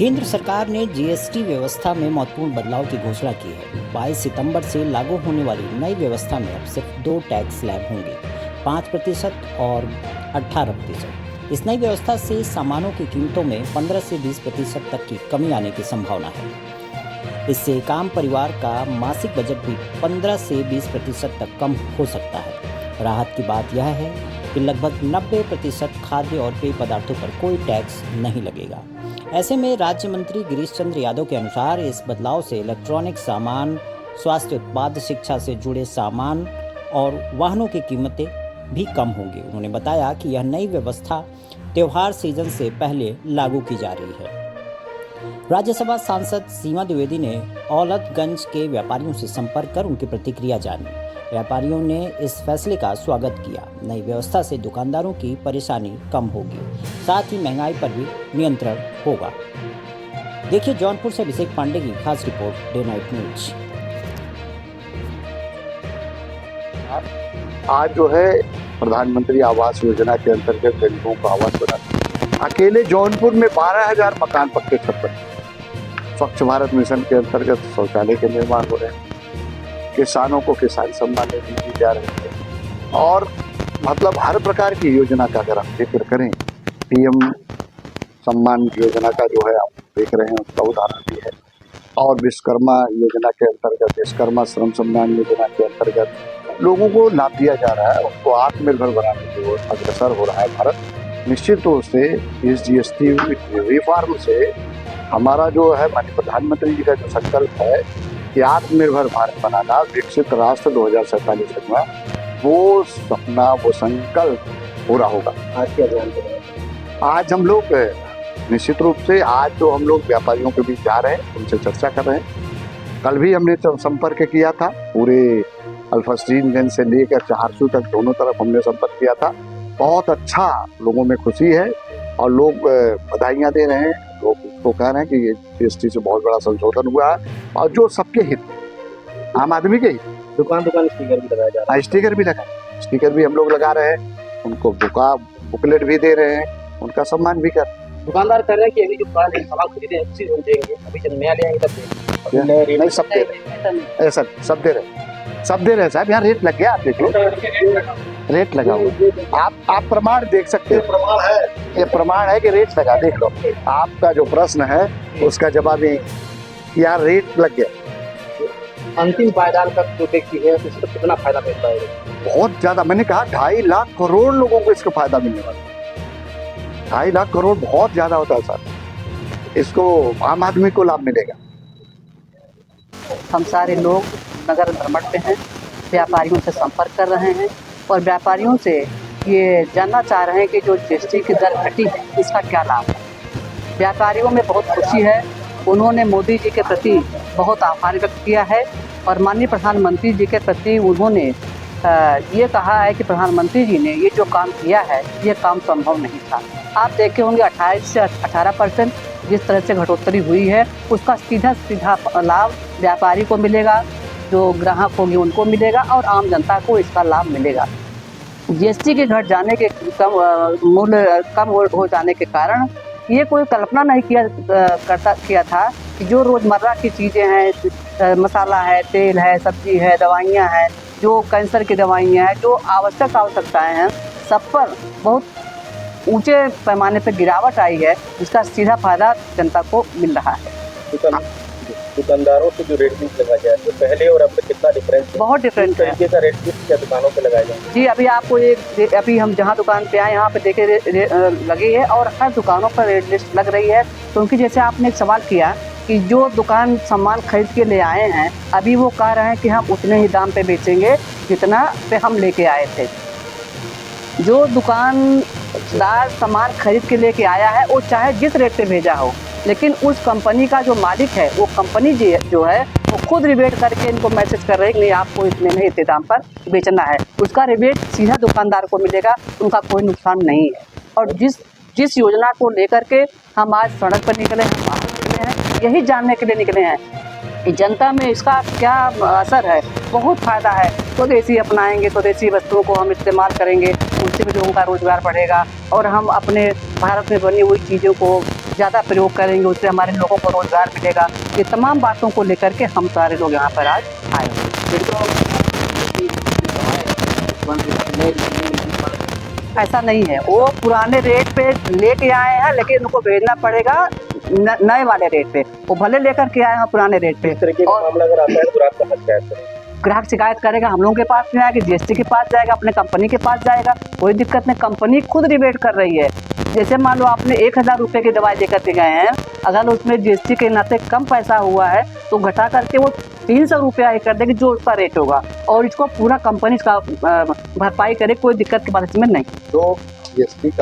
केंद्र सरकार ने जीएसटी व्यवस्था में महत्वपूर्ण बदलाव की घोषणा की है। 22 सितंबर से लागू होने वाली नई व्यवस्था में अब सिर्फ 2 टैक्स स्लैब होंगे, 5% और 18%। इस नई व्यवस्था से सामानों की कीमतों में 15 से 20% तक की कमी आने की संभावना है। इससे एक आम परिवार का मासिक बजट भी 15 से 20% तक कम हो सकता है। राहत की बात यह है कि लगभग 90% खाद्य और पेय पदार्थों पर कोई टैक्स नहीं लगेगा। ऐसे में राज्य मंत्री गिरीश चंद्र यादव के अनुसार इस बदलाव से इलेक्ट्रॉनिक सामान, स्वास्थ्य उत्पाद, शिक्षा से जुड़े सामान और वाहनों की कीमतें भी कम होंगी। उन्होंने बताया कि यह नई व्यवस्था त्योहार सीजन से पहले लागू की जा रही है। राज्यसभा सांसद सीमा द्विवेदी ने औलतगंज के व्यापारियों से संपर्क कर उनकी प्रतिक्रिया जानी। व्यापारियों ने इस फैसले का स्वागत किया। नई व्यवस्था से दुकानदारों की परेशानी कम होगी, साथ ही महंगाई पर भी नियंत्रण होगा। देखिए जौनपुर से अभिषेक पांडे की खास रिपोर्ट, डे नाइट न्यूज। आज जो है प्रधानमंत्री आवास योजना के अंतर्गत गरीबों को आवास बना, अकेले जौनपुर में 12,000 मकान पक्के छत पर। स्वच्छ भारत मिशन के अंतर्गत शौचालय के निर्माण हो रहे हैं। किसानों को किसान सम्मान निधि दी जा रही है और मतलब हर प्रकार की योजना का अगर हम जिक्र करें, पीएम सम्मान योजना का जो है आप देख रहे हैं उसका उदाहरण भी है, और विश्वकर्मा योजना के अंतर्गत, विश्वकर्मा श्रम सम्मान योजना के अंतर्गत लोगों को लाभ दिया जा रहा है। उनको आत्मनिर्भर बनाने की ओर अग्रसर हो रहा है भारत। निश्चित रूप से इस जीएसटी रिफॉर्म से हमारा जो है माननीय प्रधानमंत्री जी का जो संकल्प है कि आत्मनिर्भर भारत बनाना, विकसित राष्ट्र 2047 तक में, वो सपना, वो संकल्प पूरा होगा। आज क्या ध्यान दें? आज हम लोग निश्चित रूप से आज जो हम लोग व्यापारियों के बीच जा रहे हैं, उनसे चर्चा कर रहे हैं। कल भी हमने संपर्क किया था, पूरे अल्फास्टीनगंज से लेकर चहारसू तक दोनों तरफ हमने संपर्क किया था। बहुत अच्छा, लोगों में खुशी है और लोग बधाइयाँ दे रहे हैं। लोग उसको कह रहे हैं कि ये जीएसटी से बहुत बड़ा संशोधन हुआ है और जो सबके हित, आम आदमी के हित। दुकान स्टिकर भी लगाया जा रहा है। स्टिकर भी लगा, स्टिकर भी हम लोग लगा रहे हैं, उनको बुकलेट भी दे रहे हैं, उनका सम्मान भी कर। दुकानदार कह रहे हैं कि अभी जो दुकान है सामान खरीदे उसी हम देंगे, अभी जब नया ले आएंगे तब देंगे। नहीं, सब दे रहे, ऐसा सब दे रहे, सब दे रहे साहब। यहाँ रेट लग गया, आप देखो रेट लगा हुआ। आप प्रमाण देख सकते हो, प्रमाण है, ये प्रमाण है कि रेट लगा, देख लो। आपका जो प्रश्न है उसका जवाब ये यार रेट लग गया। अंतिम पायदान का जो व्यक्ति है उसको कितना फायदा मिल पाएगा? बहुत ज्यादा, मैंने कहा 2.5 लाख करोड़ लोगों को इसका फायदा मिलने वाला। 2.5 लाख करोड़ बहुत ज्यादा होता है सर, इसको आम आदमी को लाभ मिलेगा। हम सारे लोग नगर धर्मट पे हैं, व्यापारियों से संपर्क कर रहे हैं और व्यापारियों से ये जानना चाह रहे हैं कि जो जीएसटी की दर घटी है इसका क्या लाभ है। व्यापारियों में बहुत खुशी है। उन्होंने मोदी जी के प्रति बहुत आभार व्यक्त किया है और माननीय प्रधानमंत्री जी के प्रति उन्होंने ये कहा है कि प्रधानमंत्री जी ने ये जो काम किया है ये काम संभव नहीं था। आप देखे होंगे 28 से 18% जिस तरह से घटोत्तरी हुई है उसका सीधा लाभ व्यापारी को मिलेगा, जो ग्राहक होंगे उनको मिलेगा और आम जनता को इसका लाभ मिलेगा। जीएसटी के घट जाने के मूल्य कम हो जाने के कारण ये कोई कल्पना नहीं किया था कि जो रोज़मर्रा की चीज़ें हैं, मसाला है, तेल है, सब्जी है, दवाइयाँ हैं, जो कैंसर की दवाइयाँ हैं, जो आवश्यकताएँ हैं, सब पर बहुत ऊंचे पैमाने पर गिरावट आई है, जिसका सीधा फायदा जनता को मिल रहा है। दुकानदारों से जो रेट लगाया जाए तो पहले और अब तक कितना डिफरेंस है? बहुत डिफरेंस है। तरीके का रेट क्या दुकानों पे लगाया जाए? जी, अभी आपको अभी हम जहाँ दुकान पे आए यहाँ पे देखे लगी है और हर दुकानों पर रेट लिस्ट लग रही है। क्योंकि जैसे आपने एक सवाल किया कि जो दुकान सामान खरीद के ले आए हैं, अभी वो कह रहे हैं कि हम उतने ही दाम पे बेचेंगे जितना पे हम लेके आए थे। जो दुकानदार सामान खरीद के लेके आया है वो चाहे जिस रेट पे भेजा हो, लेकिन उस कंपनी का जो मालिक है, वो कंपनी जो है वो खुद रिबेट करके इनको मैसेज कर रहे हैं कि नहीं आपको इतने नहीं, इतने दाम पर बेचना है। उसका रिबेट सीधा दुकानदार को मिलेगा, उनका कोई नुकसान नहीं है। और जिस योजना को लेकर के हम आज सड़क पर निकले हैं, बाहर निकले हैं, यही जानने के लिए निकले हैं कि जनता में इसका क्या असर है। बहुत फ़ायदा है। स्वदेशी अपनाएंगे, स्वदेशी वस्तुओं को हम इस्तेमाल करेंगे, उससे भी लोगों का रोज़गार बढ़ेगा और हम अपने भारत में बनी हुई चीज़ों को ज़्यादा प्रयोग करेंगे उससे हमारे लोगों को रोजगार मिलेगा। ये तमाम बातों को लेकर के हम सारे लोग यहाँ पर आज आए हुए हैं। ऐसा नहीं है, वो पुराने रेट पे लेके आए हैं लेकिन उनको भेजना पड़ेगा नए वाले रेट पे। वो भले लेकर के आए हैं पुराने रेट पे। इस तरीके का मामला अगर आता है तो ग्राहक कहाँ शिकायत करें? ग्राहक शिकायत करेगा, हम लोगों के पास नहीं आएगा, जीएसटी के पास जाएगा, अपने कंपनी के पास जाएगा, कोई दिक्कत नहीं। कंपनी खुद रिबेट कर रही है। जैसे मान लो आपने 1000 रुपये की दवाई लेकर के गए हैं, अगर उसमें जीएसटी के नाते कम पैसा हुआ है तो घटा करके वो 300 रुपया ही कर देगी जो उसका रेट होगा, और इसको पूरा कंपनी इसका भरपाई करे, कोई दिक्कत की बात इसमें नहीं। तो जीएसटी का